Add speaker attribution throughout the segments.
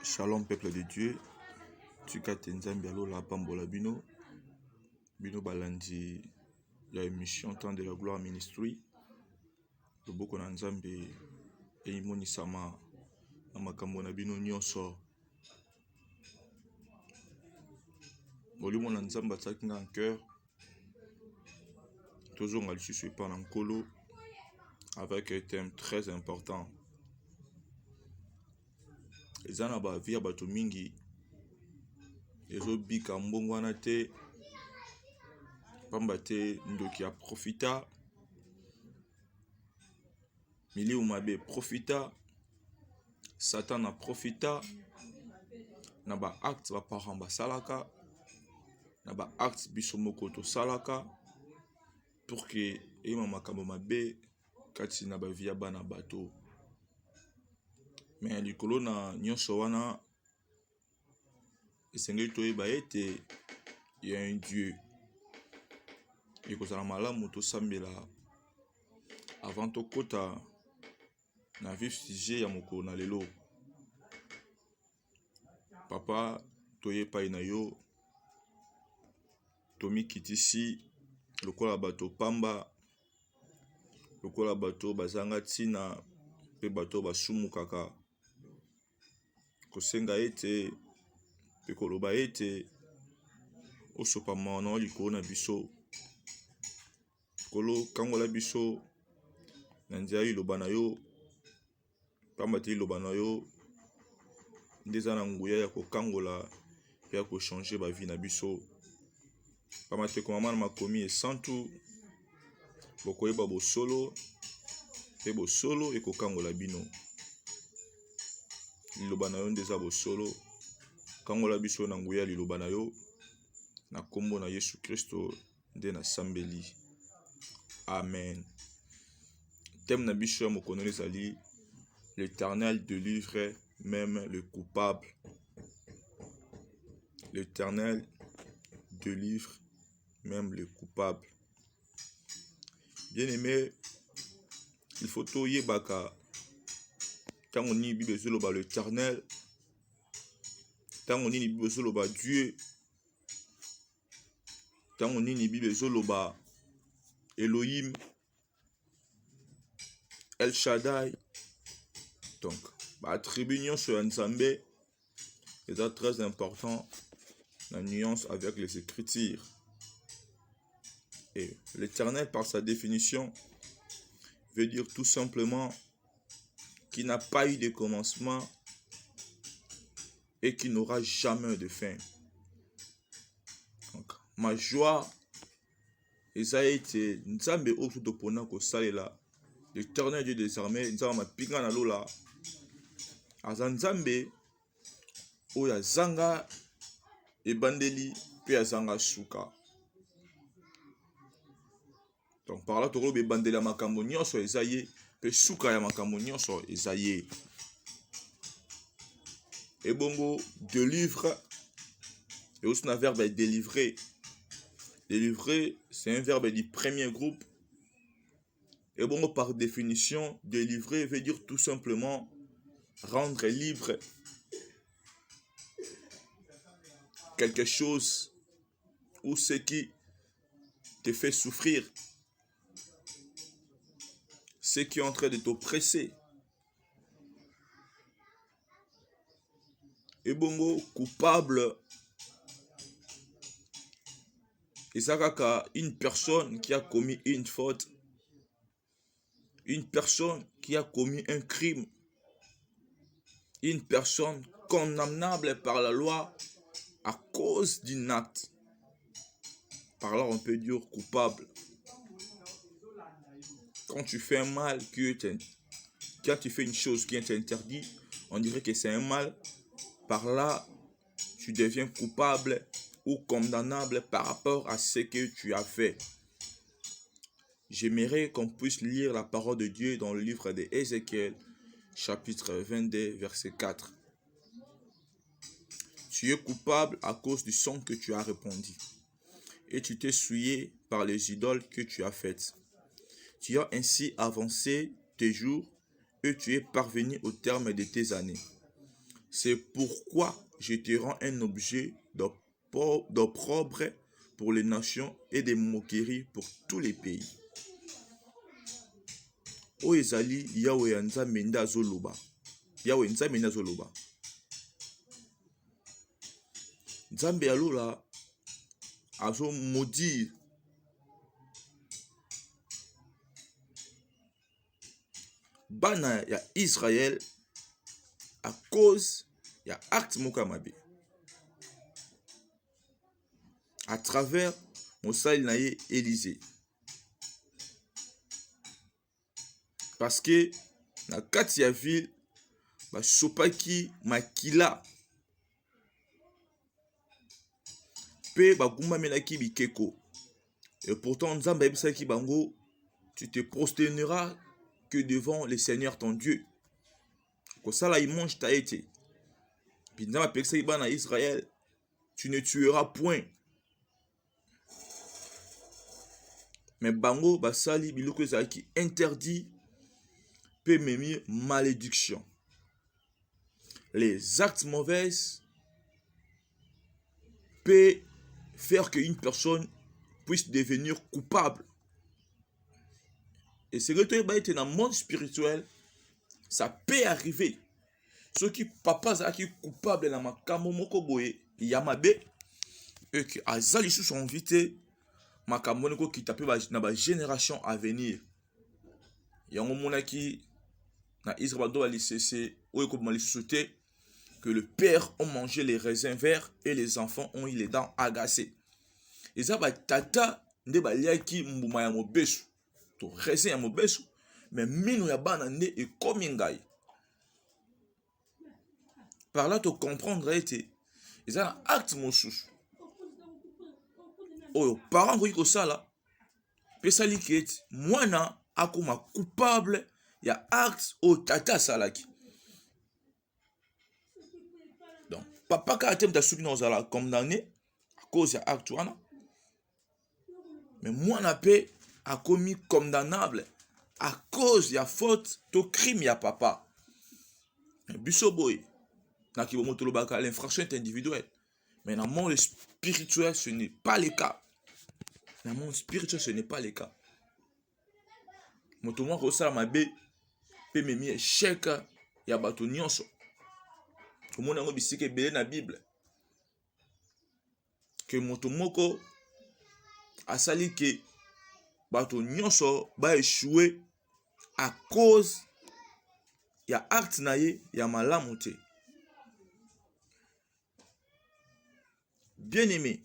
Speaker 1: Shalom peuple de Dieu, tukate nzambe alola pambola bino balandi ya émission Temps de la Gloire Ministry. Loboko na nzambe eimonisama na makambo na bino nyonso. Molimo na nzambe ataki nga en cœur tozonga lisusu epa na nkolo avec un thème très important. Eza na ba vie ya bato mingi ezobika mbongo wana te pamba te ndoki ya profita, milieu mabe profita, Satan a profita na ba acte ba parents basalaka na ba acte biso moko to salaka pour que ema makambo mabe kati na ba vie ya bana bato. Mais likolo na nyonso wana esengeli toyeba ete il y a un Dieu. Et kozala malamu tosambela avant tokota na vif sujet ya mokolo na lelo. Papa toyepai na yo tomikitisi lokola bato pamba, lokola bato bazanga tina pe bato basumu kaka kosenga ete pe koloba ete osopa maona likolo na biso kolo kangola biso na nzela iloba na yo pamba te iloba na yo ndeza na nguya ya kokangola pe ya kochange ba vie na biso. Pamba te komama na makomi esantu bokoyeba bosolo pe bosolo ekokangola bino. Liloba na yo ndeza bosolo kangola biso na nguya liloba na yo na kombo na Yesu Kristo nde na sambeli. Amen. Thème na biso ya mokolo ezali l'Éternel délivre même le coupable. L'Éternel délivre même le coupable. Bien-aimé, il faut toyebaka tango ni Bible ezoloba l'Éternel, tango ni Bible ezoloba Dieu, tango ni Bible ezoloba Elohim, El Shaddai. Donc, attribut nyonso ya Nzambe est très important la nuance avec les Écritures. Et l'Éternel, par sa définition, veut dire tout simplement qu'il n'a pas eu de commencement et qu'il n'aura jamais de fin. Donc, ma joie, eza ete Nzambe oyo topona kosalela l'Éternel Dieu des armées, Nzambe mapinga na lola aza Nzambe oyo azanga ebandeli pe azanga suka. Donc par là tokoloba ebandeli ya makambo nyonso eza ye pe suka ya makambo nyonso eza ye. Ebongo délivre et aussi un verbe délivrer. Délivrer, c'est un verbe du premier groupe. Et bon, par définition, délivrer veut dire tout simplement rendre libre quelque chose ou ce qui te fait souffrir, ce qui est en train de t'oppresser. Et bon, coupable, et ça kaka une personne qui a commis une faute, une personne qui a commis un crime, une personne condamnable par la loi à cause d'un acte. Par là, on peut dire coupable. Quand tu fais un mal, quand tu fais une chose qui est interdite, on dirait que c'est un mal. Par là, tu deviens coupable ou condamnable par rapport à ce que tu as fait. J'aimerais qu'on puisse lire la parole de Dieu dans le livre d'Ézéchiel, chapitre 22, verset 4. Tu es coupable à cause du sang que tu as répandu, et tu t'es souillé par les idoles que tu as faites. Tu as ainsi avancé tes jours, et tu es parvenu au terme de tes années. C'est pourquoi je te rends un objet d'opprobre pour les nations et de moqueries pour tous les pays. Oyo ezali Yahweh ya Nzambe nde azoloba. Yahweh Nzambe nde azoloba. Nzambe alola azo maudire bana ya Israël à cause ya acte moko ya mabe. À travers mosali na ye Élisée. Parce que na kati ya ville basopaki makila pe bagumbamelaki bikeko. Et pourtant Nzambe ayebisaki bango, tu te prosterneras que devant le Seigneur ton Dieu. Kosala imonge ta ete. Puis Nzambe apekisaki bana Israël, tu ne tueras point. Mais bango basali biloko ezalaki interdit peut memi malédiction. Les actes mauvais peuvent faire qu'une personne puisse devenir coupable. Et c'est que tu es dans le monde spirituel, ça peut arriver. Ceux qui papa zaki coupable na makambo moko boye yamabe et que azali sous son invité makambo niko ki tapé na ba génération à venir. Yango monaki na Israël do alisese oyo ko mali sauté que le père ont mangé les raisins verts et les enfants ont eu les dents agacées. Et ça ba tata nde ba liaki mbuma ya mobesu to raisin ya mobesu mais mino ya bana nde e komi ngai. Par là, tu comprendre été. Ils ont un acte mosusu. Oh, parents qui ont ça là. Pesali qui est moi akuma coupable. Il y a acte au tata salaki. Donc, papa qui a été condamné à cause de acte wana. Mais moi na paix a commis condamnable à cause de la faute to crime ya papa. Biso boy. L'infraction est individuelle. Mais dans le monde spirituel, ce n'est pas le cas. Dans le monde spirituel, ce n'est pas le cas. Moto moko osala mabe pe memi échec ya bato nyonso. Komona ngo bisika ebele na Bible. Que moto moko asali ke bato nyonso ba échouer à cause ya acte na ye ya malamu te. Bien-aimé,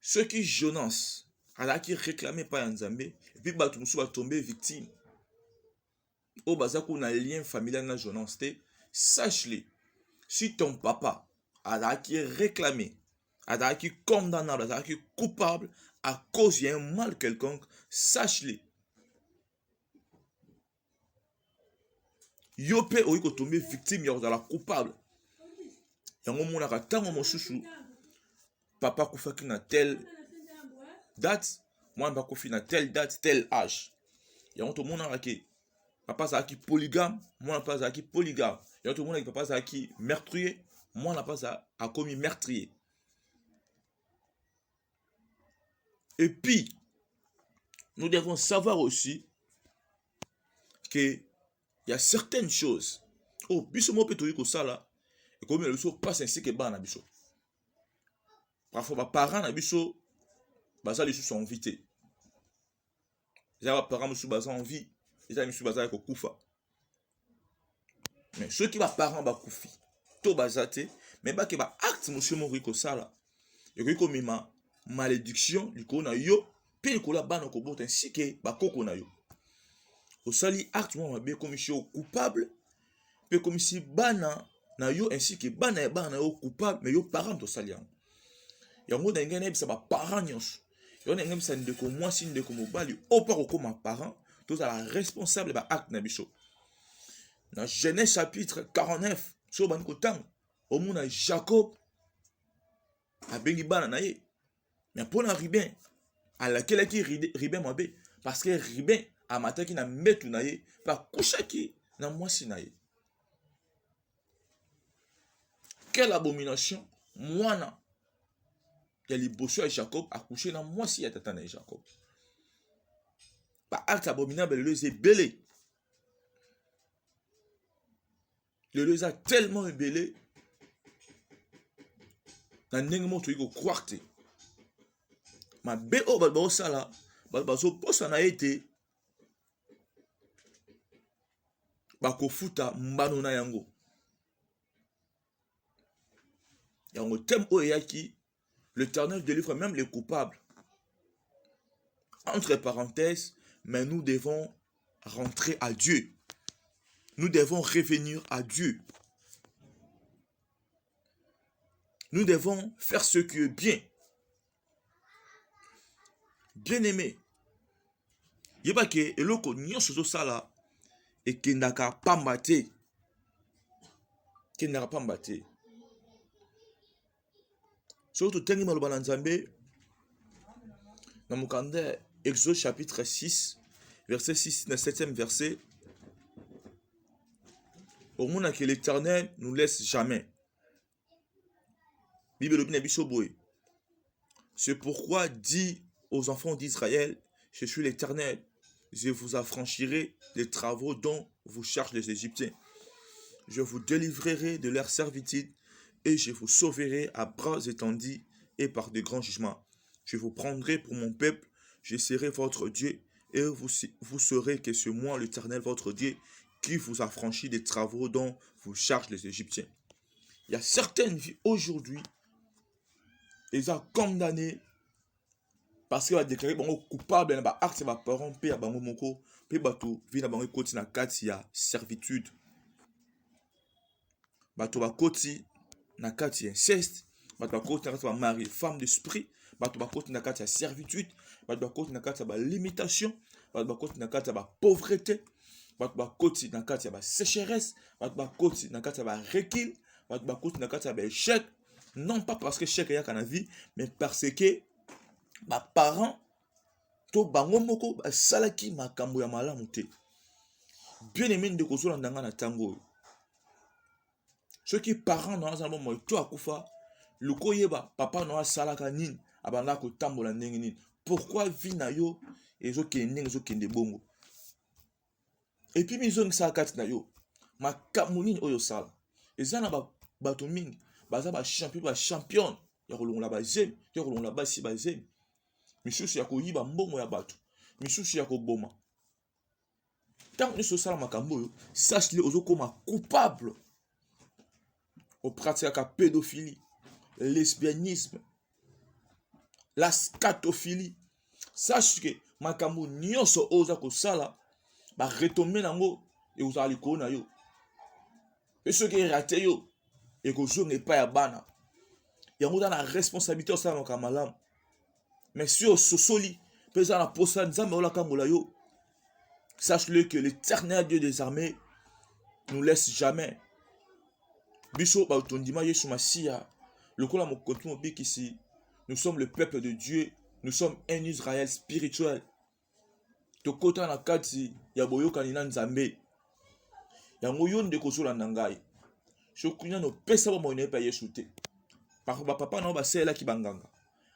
Speaker 1: ceux qui Jonas, alors qui réclamaient pas Nzambe, et puis Batumsu va tomber victime. Au bazako na lien familial na Jonas, sache-le, si ton papa, alors qui est réclamé, alors qui est condamnable, alors qui est coupable à cause d'un mal quelconque, sache-le. Yope oiko tomber victime, y'a coupable. Yango monaka tango mosusu. Papa koufaki na telle date, moi je koufaki na telle date, tel âge. Yango to monaka ke papa zaki polygame, moi pas zaki polygame. Yango to monaka ke papa zaki meurtrier, moi n'a pas a commis meurtrier. Et puis nous devons savoir aussi que il y a certaines choses. Oh, biso mo pe to yiko sala, et comme le biso passe ainsi que bana biso. Parfois, les parents na biso baza lisu sont invités. Les parents biso baza en vie, les biso baza ko kufa. Mais ceux qui ba parents ba kufi, to baza te, mais ba ke ba acte monsieur mo riko sala. Et ko mima malédiction liko na yo, pe liko la bana ko bota ainsi que ba koko na yo. Au sali acte mo mabe comme si coupable, pe comme si bana na yo ainsi que bana ya bana yo coupable, mais yo parents to sali yango. Yango da ngene bisa ba parents nyonso. Yo ngene bisa ndeko mwasi ndeko mobali opa kokoma parents, tous à la responsable ba acte na biso. Dans Genèse chapitre 49, so ban ko tang, au mona Jacob a bengi bana na ye. Mais pour na Ribin, à laquelle qui Ribin mabe parce que Ribin a mataki na metu na ye pa kushaki na mwasi na ye. quelle abomination Moana. Il y a les bossus à Jacob accouché dans moi si il y a tata à Jacob. Par acte abominable, le est belé. Le les a tellement belé. Dans le monde, tu peux croire que ma B.O. balba sala, balba so posa na été. Bako futa mbano na yango. Yango tem o yaki. L'Éternel délivre même les coupables. Entre parenthèses, mais nous devons rentrer à Dieu. Nous devons revenir à Dieu. Nous devons faire ce qui est bien. Bien aimé. Yeba ke eloko nyonso sala et kendaka pamba te. Kendaka pamba te. Surtout tengi maloba na Nzambe na mokanda Exode chapitre 6 verset 6 na 7e verset. Au monde que l'Éternel nous laisse jamais. Bible na biso boye. C'est pourquoi dit aux enfants d'Israël, je suis l'Éternel, je vous affranchirai des travaux dont vous chargent les Égyptiens. Je vous délivrerai de leur servitude et je vous sauverai à bras étendus et par de grands jugements. Je vous prendrai pour mon peuple, je serai votre Dieu et vous saurez que c'est moi l'Éternel votre Dieu qui vous affranchit des travaux dont vous chargent les Égyptiens. Il y a certaines vies aujourd'hui, ils ont condamné parce qu'ils ont déclaré coupable dans acte de parents père bango moko pe bato vi na bango koti na kati ya servitude. Bato bakoti na kati ya inceste, bato bakoti na kati ya mari femme d'esprit, bato bakoti na kati ya servitude, bato bakoti na kati ya limitation, bato bakoti na kati ya pauvreté, bato bakoti na kati ya sécheresse, bato bakoti na kati ya recul, bato bakoti na kati ya échec. Non pas parce que chèque yaka na vie, mais parce que ba parents to bango moko salaki makambo ya malamu te. Bien aimé de kozola ndanga na tango. Ceux qui parents dans un moment to akufa, luko yeba papa no salaka nini abanda ko tambola ndenge nini. Pourquoi vie na yo ezo kende ezo kende bongo. Et puis mizo ngisa kati na yo. Makambo nini oyo sala. Ezana ba bato mingi baza ba champion ya kolongola ba zemi, ya kolongola ba si ba zemi. Misusu ya koyiba mbongo ya bato, misusu ya koboma. Tant que ce sala makambo, sache-le ozokoma coupable au pratique la pédophilie, le lesbianisme, la scatophilie. Sache que makambo nyonso oza ko sala ba retomber nango et ozali ko na yo. Et ce qui est raté yo et que je n'ai pas ya bana. Yango dans la responsabilité au sala makamalam. Mais si au sosoli, pesant la posa nzambe ola kambola yo, sache-le que l'Éternel Dieu des armées nous laisse jamais. Biso ba utondima Yesu Masia, lokola mokotu mobiki ici, nous sommes le peuple de Dieu, nous sommes un Israël spirituel. Tokota na kati ya boyoka ni nzambe. Yango yo nde kozola nangai. Shokunya no pesa ba moine pa Yesu te. Par ba papa na ba sela ki banganga.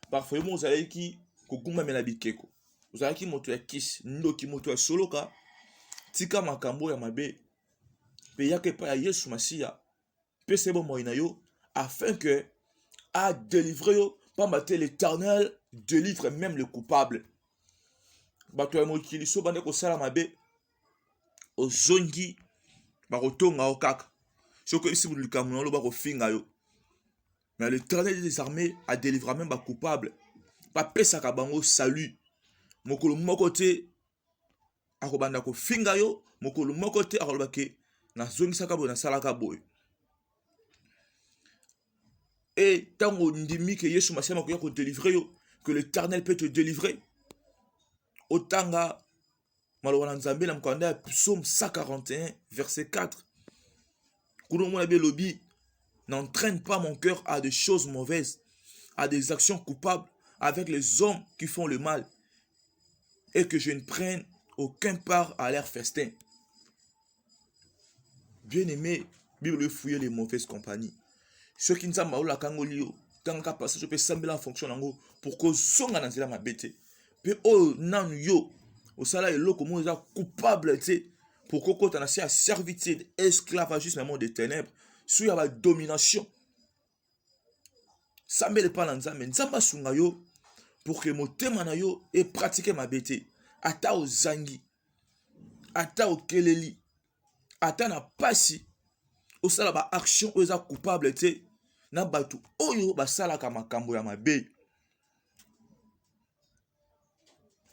Speaker 1: Parfois mo zalaki kokuma mena bikeko. Ozalaki moto ya kisi, ndoki moto ya soloka. Tika makambo ya mabe. Pe yake pa ya Yesu Masia. Pese bo moina yo afin que a délivrer yo pambate l'Éternel délivre même le coupable. Bato ya mokili so bande ko sala mabe ozongi bakotonga okaka. Soko isi bulikamuna lo bako finga yo. Mais l'Éternel des armées a délivré même ba coupable. Pas pesa ka bango salut. Mokolo moko te akobanda ko finga yo, mokolo moko te akolobake na zongisa ka boy na salaka boy. Et tant on dit que Yesu Masia mako ko délivrer yo, que l'Éternel peut te délivrer. Otanga malwana nzambe na mkanda Psaume 141 verset 4. Kuno mona be lobi n'entraîne pas mon cœur à des choses mauvaises, à des actions coupables avec les hommes qui font le mal, et que je ne prenne aucun part à leur festin. Bien-aimé, Bible fouiller les mauvaises compagnies. Ce qui nous a maoula kangolio, tant qu'à passer, je peux sembler en fonction d'ango pour que zonga nanzela ma bête. Puis oh nan yo, au salaire lo comme on est coupable pour que quand on a à servitude, esclavagisme, monde des ténèbres, sous la domination. Ça me le pas nzambe, nzamba sunga yo pour que motema na yo et pratiquer ma bête. Ata o zangi, ata o keleli, ata na pasi, au salaire ba action aux coupable na batu oyo basalaka makambo ya mabe.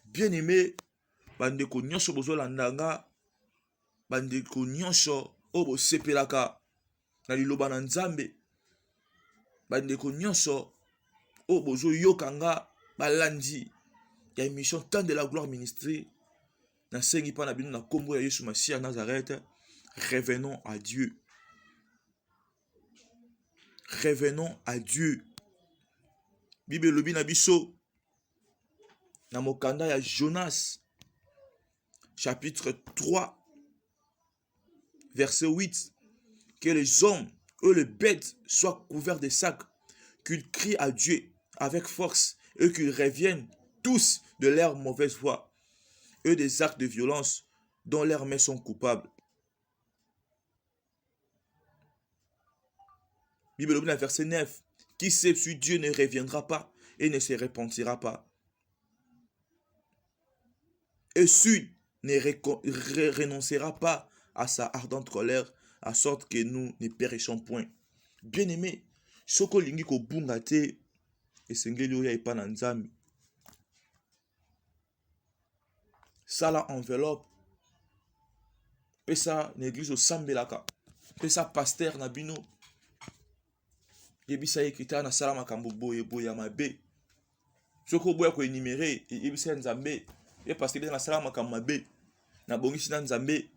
Speaker 1: Bien aimé, bandeko nyonso bozolanda nga, bandeko nyonso oyo bosepelaka na liloba na nzambe, bandeko nyonso oyo bozoyoka nga balandi ya émission Temps de la Gloire Ministry, nasengi mpa na bino na kombo ya Yesu Masiya Nazareth, revenons à Dieu. Revenons à Dieu. Bible lobi na biso na mokanda ya Jonas chapitre 3 verset 8, que les hommes et les bêtes soient couverts de sacs, qu'ils crient à Dieu avec force et qu'ils reviennent tous de leur mauvaise voie et des actes de violence dont leurs mains sont coupables. Bible verset 9. Qui sait si Dieu ne reviendra pas et ne se repentira pas? Et si ne renoncera pas à sa ardente colère, à sorte que nous ne périssons point. Bien aimé, soko lingi ko bunga te esengeli oya epa na nzambe. Sala enveloppe. Pesa l'église au sambelaka. Pesa pasteur na bino. Yebisa yekita na sala makambo boye boye mabe. Soko boya ko énumérer yebisa nzambe. Et parce que na sala makambo mabe na bongisi na nzambe.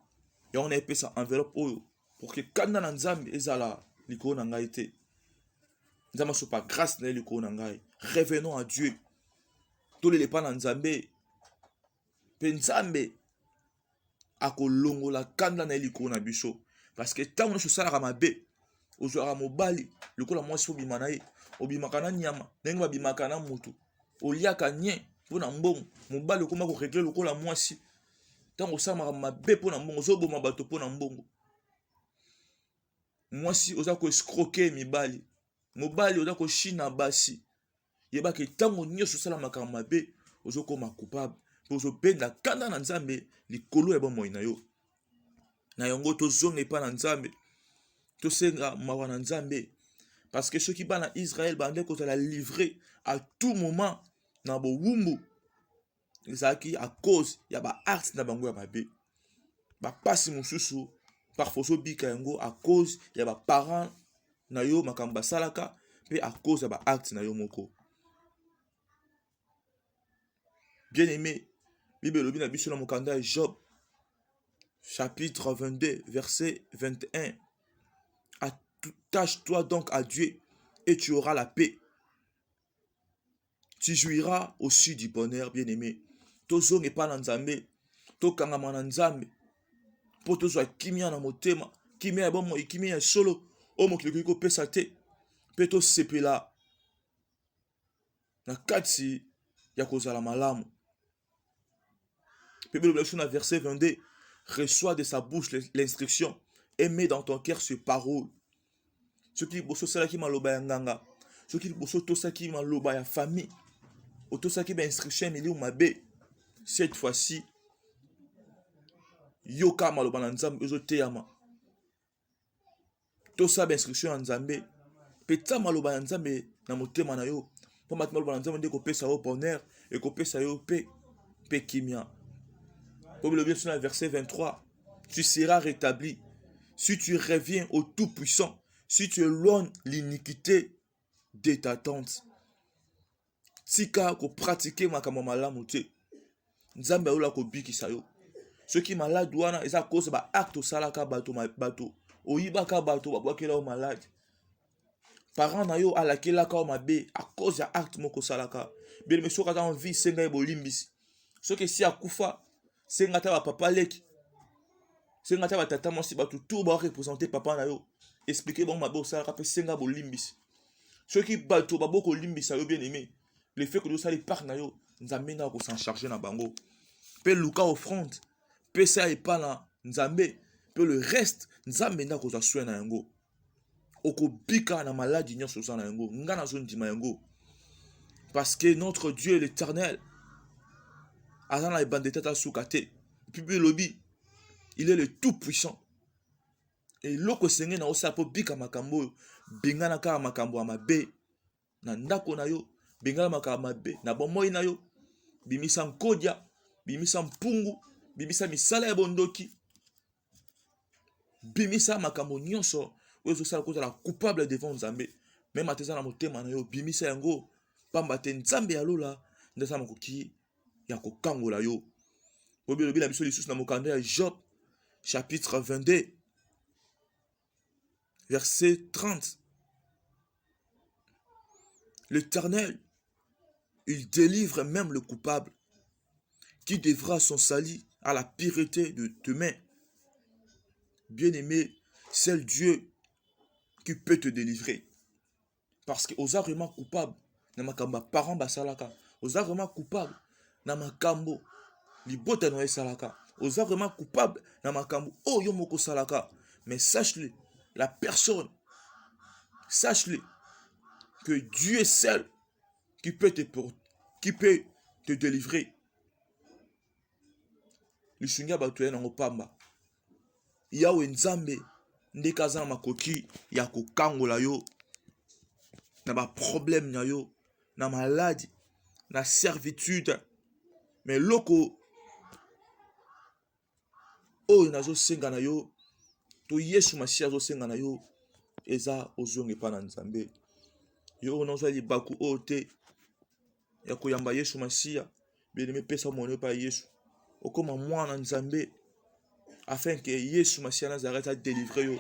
Speaker 1: Ya on a pesa enveloppe oyo pour que kanda na nzambe ezala likolo na ngai te. Nzambe so pas grâce na likolo na ngai. Revenons à Dieu. Tous les pas na nzambe. Pe nzambe akolongola kanda na likolo na biso parce que tant on so sala mabe ozwaka mobali lokola mwasi obima na ye obimaka na nyama ndenge babimaka na mutu oliaka nye mpona mbongo mobali okoma koregle lokola mwasi ntango osalaka mabe mpona mbongo ozoboma bato mpona mbongo mwasi oza koescroke mibali mobali oza koshina basi yebaka ntango nyonso osalamaka mabe ozokoma coupable mpo ozobenda kanda na nzambe likolo ya bomoi na yo na yango tozonga epa na nzambe tosenga mawa na nzambe parce que soki bana Israël bande kozala livré à tout moment na bowumbu ezalaki à cause ya baacte na bango ya mabe bapasi mosusu parfois ozobika yango à cause ya baparent na yo makambo basalaka mpe à cause ya baacte na yo moko. Bien aimé, Bible lobi na biso na mokanda ya Job chapitre 22 verset 21. Attache-toi donc à Dieu et tu auras la paix. Tu jouiras aussi du bonheur, bien aimé. Tozonge pa na nzambe, tokangama na nzambe. Po tozwa kimia na motema, kimia ya bomo, kimia ya solo, o mokili ko pesa te. Pe to sepela na kati ya kozala malamu. Bible na verset 22, reçois de sa bouche l'instruction et mets dans ton cœur ce parole. Ce qui bosso sala ki maloba ya nganga, ce qui bosso to sa ki maloba ya famille, auto sa ki ba instruction meli ou mabe. Cette fois-ci yoka maloba na nzambe ezo teyama. To sa ba instruction na nzambe, peta maloba na nzambe na motema na yo. Po mat maloba na nzambe ndeko pesa yo bonheur et ko pesa yo pe kimia. Comme le verset verset 23, tu seras rétabli si tu reviens au Tout-Puissant, si tu éloignes l'iniquité de ta tente. Si ka ko pratiquer makambo malamu te, nzambe ola ko bikisa yo. Ceux qui malade wana eza cause ba acte salaka bato oyibaka bato babwakela o malade. Parents na yo alakelaka o mabe à cause ya acte moko salaka. Bien mais soka dans vie senga e bolimbisi. Ce que si akufa senga ta papa leki senga ta tata mwasi bato tout ba représenter papa na yo expliquer bon mabe osalaka pe senga bolimbisi soki bato baboko limbisa yo bien aimé le fait que osali part na yo nzambe na ko s'en charger na bango pe luka offrande pe ça epa na nzambe pe le reste nzambe na ko za soin na yango okobika na maladie nyonso oza na yango nga nazondima yango parce que notre Dieu est l'éternel aza na ebande tata suka te puis lobi il est le tout puissant et loko senge na osala po bika makambo oyo bengana kaka makambo ya mabe na ndako na yo bengana makambo mabe na bomoi na yo bimisa nkodia bimisa mpungu bimisa misala ya bondoki bimisa makambo nyonso oyo ezosala kozala coupable devant nzambe meme ate eza na motema na yo bimisa yango pamba te nzambe ya lola nde aza makoki ya kokangola yo oyo elobi na biso lisusu na mokanda ya Job chapitre 22 verset 30. L'Éternel, il délivre même le coupable qui devra son salut à la pureté de demain. Bien-aimé, c'est le Dieu qui peut te délivrer. Parce que oza vraiment coupable na makambo parents basalaka. Oza vraiment coupable na makambo libota no esalaka. Oza vraiment coupable na makambo oyo moko salaka. Mais sache-le, la personne, sache-le que Dieu est seul qui peut te délivrer. Lisunga batuye nango pamba. Yawe nzambe ndeka aza na makoki ya kokangola yo na ba problème na yo na maladie na servitude mais loko oyo nazo senga na yo to Yesu Masiya azo senga na yo eza ozonge pa na nzambe yo nazo libaku oyo te ya koyamba Yesu Masiya bien-aimé pesa mono pa Yesu okoma mwana nzambe afin que Yesu Masiya Nazareth a délivré yo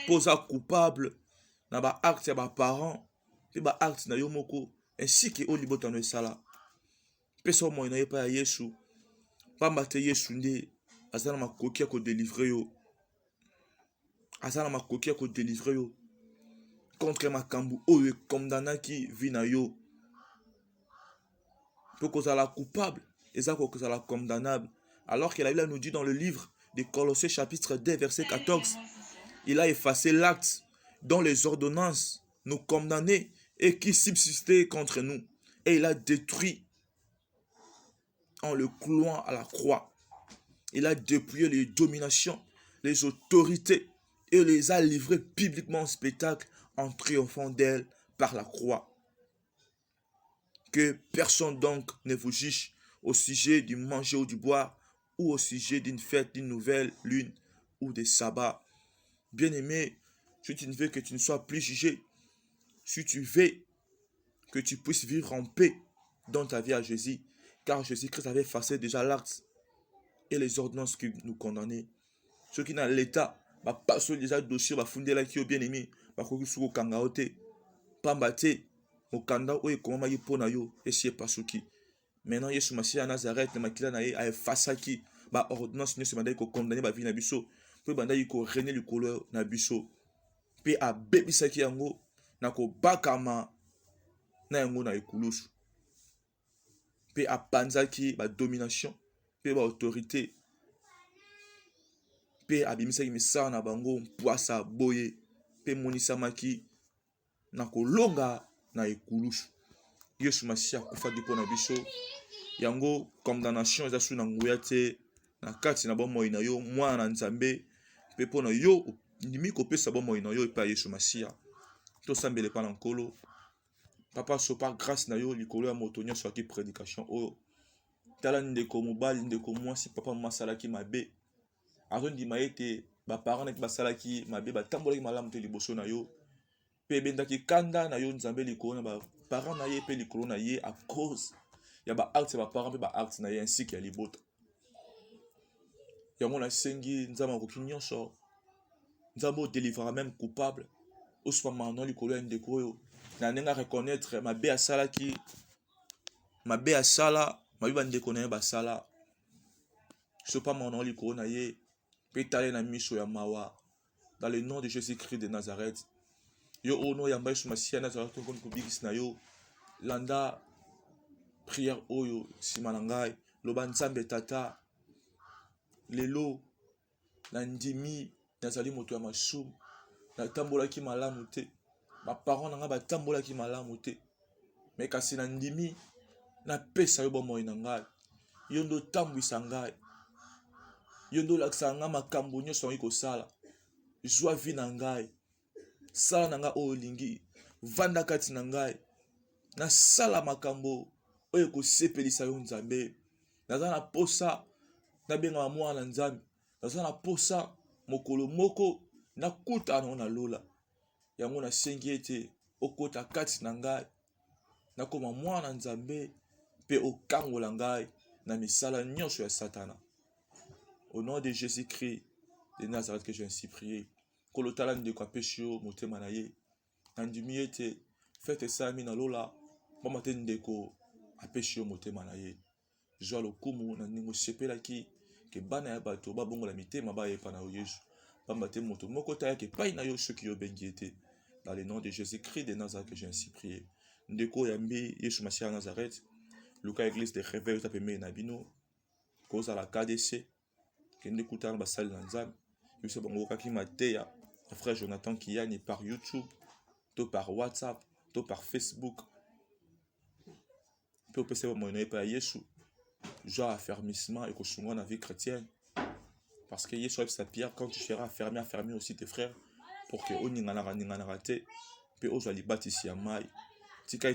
Speaker 1: posa coupable na ba acte ya ba parents pe ba acte na yo moko ainsi que olibota no esala pesa mono na pa Yesu pamba te Yesu nde azana makoki ya ko délivrer yo azana makoki ya ko délivrer yo contre makambu oyo condamnaki vi na yo pour kozala coupable et ça kozala condamnable alors que la Bible nous dit dans le livre de Colossiens chapitre 2 verset 14 il a effacé l'acte dont les ordonnances nous condamnaient et qui subsistaient contre nous et il a détruit en le clouant à la croix. Il a dépouillé les dominations, les autorités et les a livrées publiquement en spectacle en triomphant d'elles par la croix. Que personne donc ne vous juge au sujet du manger ou du boire ou au sujet d'une fête, d'une nouvelle lune ou des sabbats. Bien-aimé, si tu ne veux que tu ne sois plus jugé, si tu veux que tu puisses vivre en paix dans ta vie à Jésus, car Jésus-Christ avait effacé déjà l'acte et les ordonnances qui nous condamnaient. Ceux qui n'ont l'état, pas sur déjà dossier, fonder là qui est bien aimé, koki suko kanga ote, pambate, mokanda oye komama yi pona yo, esi pas souki. Maintenant Yesu Masiya Nazareth na makila na ye a effacé qui ba ordonnance ne se mandai ko condamner ba vie na biso, pe banda yi ko régner le couleur na biso. Pe a bebisaki yango na ko bakama na yango na ekulusu. Pe a panzaki ba domination, pe ba autorité. Pe abimisaki misala na bango mpwasa boye, pe monisamaki na kolonga na ekulusu. Yesu Masiya akufaki mpo na biso. Yango condamnation eza su na nguya te na kati na bomoi na yo mwana na Nzambe pe mpo na yo ndimi kopesa bomoi na yo epa Yesu Masiya. Tosambele pa na nkolo. Papa so par grâce na yo likolo ya moto nyonso aki prédication oyo. Tala ndeko mobali ndeko mwasi papa masalaki mabe. Azondima ete ba parents nek basalaki mabe batambolaki malamu te liboso na yo. Pe bendaki kanda na yo Nzambe likolo na ba parents na ye pe likolo na ye à cause ya ba acte ba parents pe ba acte na ye ainsi que ya libota. Yango na sengi Nzambe akoki nyonso. Nzambe délivra même coupable. Ospa maintenant likolo ya ndeko oyo. Na nenga reconnaître mabe asalaki mabe asala mabe bandeko na ye basala. Sopa maintenant likolo na ye pe tale na miso ya mawa. dans le nom de Jésus-Christ de Nazareth. Yo ono yamba Yesu Masiya Nazareth ko bigis na yo landa prière oyo simanangai loba nzambe tata lelo na ndimi nazali moto ya masumu natambolaki malamu te baparents nanga batambolaki malamu te me kasi na ndimi napesa yo bomoi na ngai yo ndo tambwisa ngai yo ndo lakisa nga makambo nyonso nangi kosala zwa vi na ngai sala na ngai oyo olingi vanda kati na ngai nasala makambo oyo ekosepelisa yo nzambe naza na posa nabengama mwana na nzambe naza na posa mokolo moko nakutana nango na lola yango nasengi ete okota kati na ngai nakoma mwana na nzambe mpe okangola ngai na misala nyonso ya satana. Au nom de Jésus-Christ de Nazareth que j'ai ainsi prié. Kolotala ndeko apesi yo motema na ye nandimi ete fete esalami na lola pamba te ndeko apesi yo motema na ye zwa lokumu na ndenge osepelaki ke bana ya bato babongola mitema bayepa na yo Yesu pamba te moto moko tayaki epai na yo soki yobengi ete. Dans le nom de Jésus-Christ de Nazareth que j'ai ainsi prié. Ndeko yambi Yesu Masiya Nazareth luka église de réveil tapemé na bino koza la KDC kende kutana basali na nzambe yose bango kaki mateya frère Jonathan Kiyani par YouTube to par WhatsApp to par Facebook pe opese ba moyen pa Yesu genre affermissement et kosunga na vie chrétienne parce que Yesu sa pierre quand tu seras affermi aussi tes frères pour que oningana raté pe ozali batisi ya mai tika